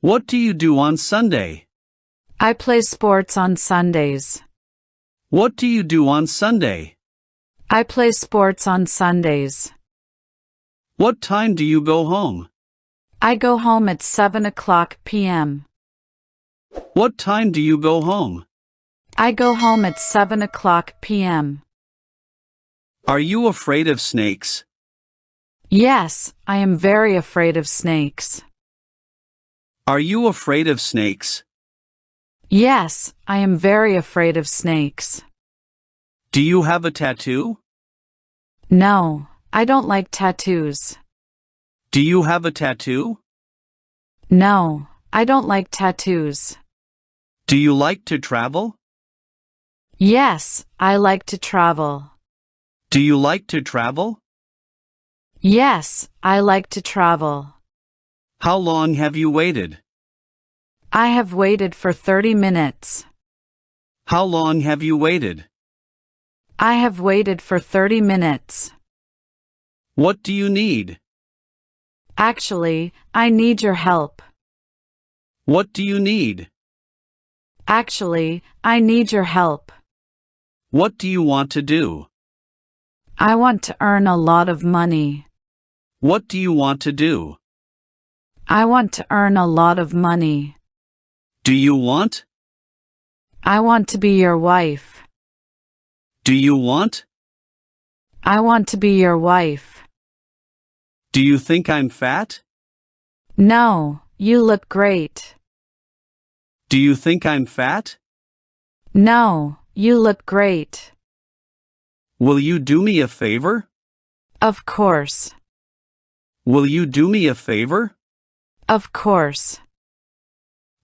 What do you do on Sunday? I play sports on Sundays. What do you do on Sunday? I play sports on Sundays. What time do you go home? I go home at 7 p.m. What time do you go home? I go home at 7 p.m. Are you afraid of snakes? Yes, I am very afraid of snakes. Are you afraid of snakes? Yes, I am very afraid of snakes. Do you have a tattoo? No, I don't like tattoos. Do you have a tattoo? No, I don't like tattoos. Do you like to travel? Yes, I like to travel. Do you like to travel? Yes, I like to travel. How long have you waited? I have waited for 30 minutes. How long have you waited? I have waited for 30 minutes. What do you need? Actually, I need your help. What do you need? Actually, I need your help. What do you want to do? I want to earn a lot of money. What do you want to do? I want to earn a lot of money. Do you want? I want to be your wife. Do you want? I want to be your wife. Do you think I'm fat? No, you look great. Do you think I'm fat? No, you look great. Will you do me a favor? Of course. Will you do me a favor? Of course.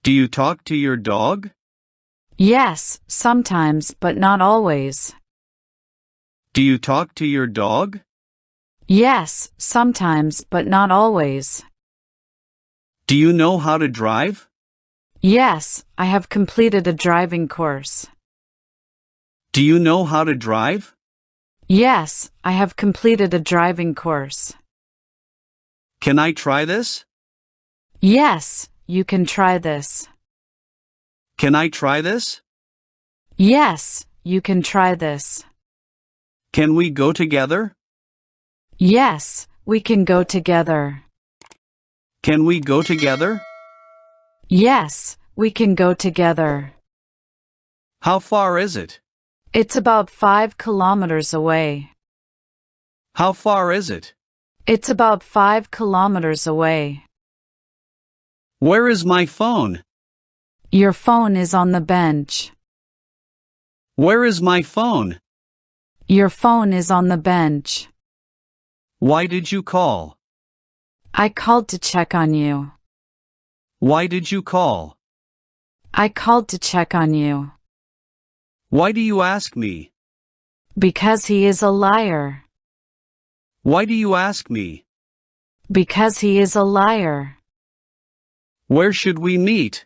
Do you talk to your dog? Yes, sometimes, but not always. Do you talk to your dog? Yes, sometimes, but not always. Do you know how to drive? Yes, I have completed a driving course. Do you know how to drive? Yes, I have completed a driving course. Can I try this? Yes, you can try this. Can I try this? Yes, you can try this. Can we go together? Yes, we can go together. Can we go together? Yes, we can go together. How far is it? It's about 5 kilometers away. How far is it? It's about 5 kilometers away. Where is my phone? Your phone is on the bench. Where is my phone? Your phone is on the bench. Why did you call? I called to check on you. Why did you call? I called to check on you. Why do you ask me? Because he is a liar. Why do you ask me? Because he is a liar. Where should we meet?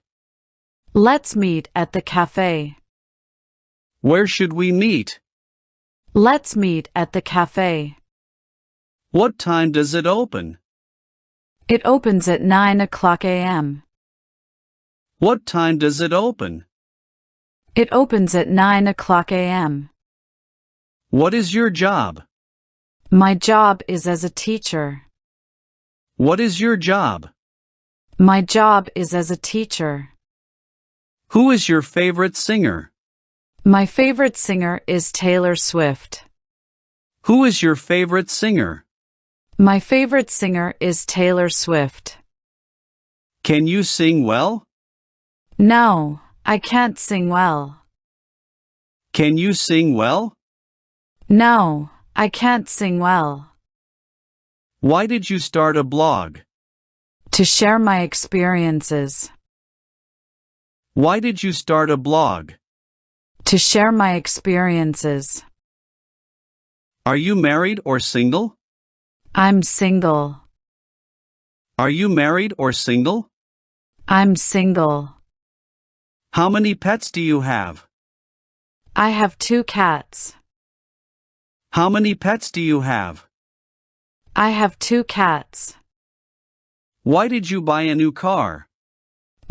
Let's meet at the cafe. Where should we meet? Let's meet at the cafe. What time does it open? It opens at 9 a.m. What time does it open? It opens at 9 a.m. What is your job? My job is as a teacher. What is your job? My job is as a teacher. Who is your favorite singer? My favorite singer is Taylor Swift. Who is your favorite singer? My favorite singer is Taylor Swift. Can you sing well? No, I can't sing well. Can you sing well? No, I can't sing well. Why did you start a blog? To share my experiences. Why did you start a blog? To share my experiences. Are you married or single? I'm single. Are you married or single? I'm single. How many pets do you have? I have 2 cats. How many pets do you have? I have 2 cats. Why did you buy a new car?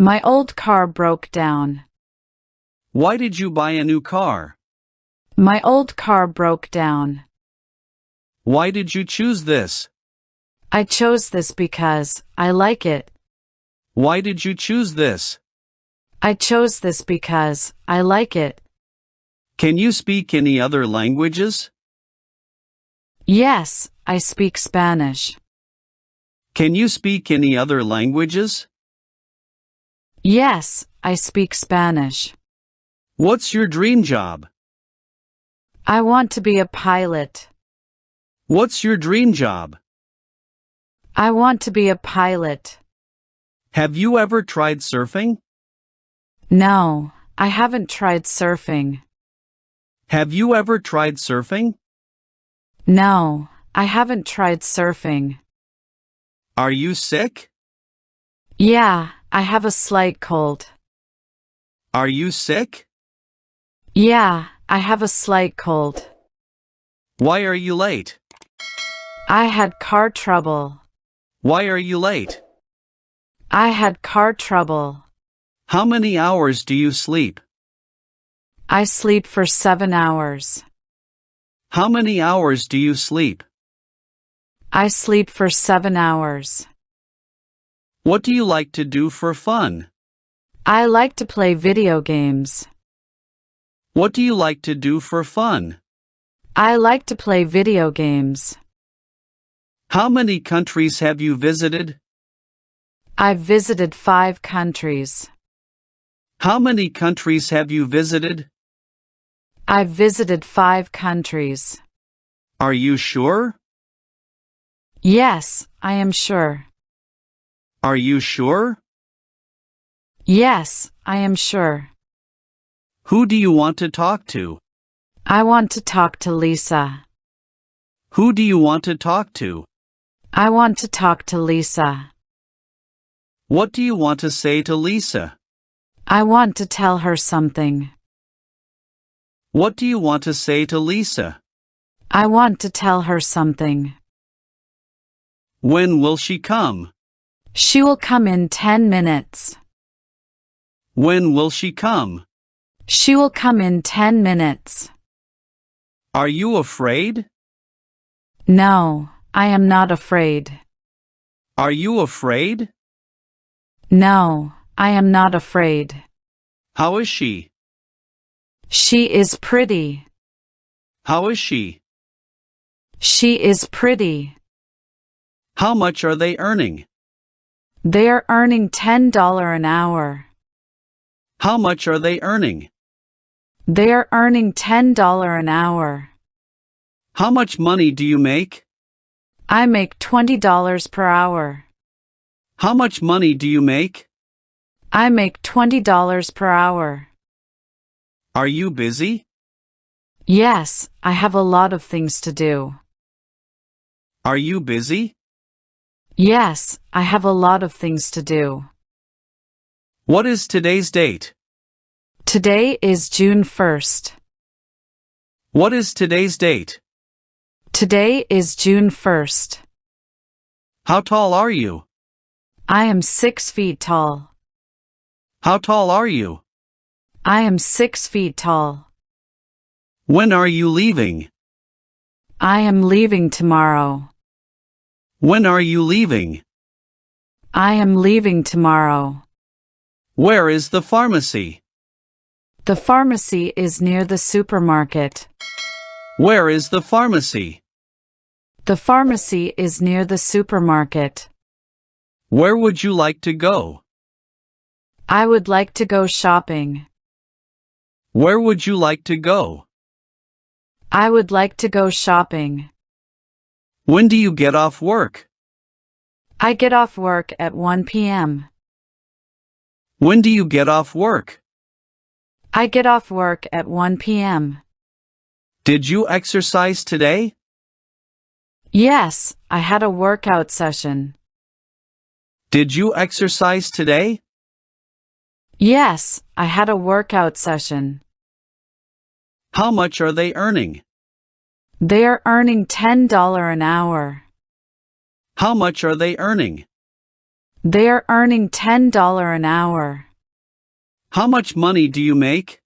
My old car broke down. Why did you buy a new car? My old car broke down. Why did you choose this? I chose this because I like it. Why did you choose this? I chose this because I like it. Can you speak any other languages? Yes, I speak Spanish. Can you speak any other languages? Yes, I speak Spanish. What's your dream job? I want to be a pilot. What's your dream job? I want to be a pilot. Have you ever tried surfing? No, I haven't tried surfing. Have you ever tried surfing? No, I haven't tried surfing. Are you sick? Yeah, I have a slight cold. Are you sick? Yeah, I have a slight cold. Why are you late? I had car trouble. Why are you late? I had car trouble. How many hours do you sleep? I sleep for 7 hours. How many hours do you sleep? I sleep for 7 hours. What do you like to do for fun? I like to play video games. What do you like to do for fun? I like to play video games. How many countries have you visited? I've visited 5 countries. How many countries have you visited? I've visited 5 countries. Are you sure? Yes, I am sure. Are you sure? Yes, I am sure. Who do you want to talk to? I want to talk to Lisa. Who do you want to talk to? I want to talk to Lisa. What do you want to say to Lisa? I want to tell her something. What do you want to say to Lisa? I want to tell her something. When will she come? She will come in 10 minutes. When will she come? She will come in 10 minutes. Are you afraid? No, I am not afraid. Are you afraid? No, I am not afraid. How is she? She is pretty. How is she? She is pretty. How much are they earning? They are earning $10 an hour. How much are they earning? They are earning $10 an hour. How much money do you make? I make $20 per hour. How much money do you make? I make $20 per hour. Are you busy? Yes, I have a lot of things to do. Are you busy? Yes, I have a lot of things to do. What is today's date? Today is June 1st. What is today's date? Today is June 1st. How tall are you? I am 6 feet tall. How tall are you? I am 6 feet tall. When are you leaving? I am leaving tomorrow. When are you leaving? I am leaving tomorrow. Where is the pharmacy? The pharmacy is near the supermarket. Where is the pharmacy? The pharmacy is near the supermarket. Where would you like to go? I would like to go shopping. Where would you like to go? I would like to go shopping. When do you get off work? I get off work at 1 p.m. When do you get off work? I get off work at 1 p.m. Did you exercise today? Yes, I had a workout session. Did you exercise today? Yes, I had a workout session. How much are they earning? They are earning $10 an hour. How much are they earning? They are earning $10 an hour. How much money do you make?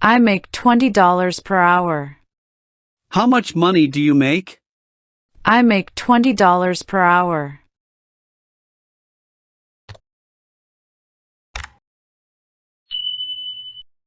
I make $20 per hour. How much money do you make? I make $20 per hour.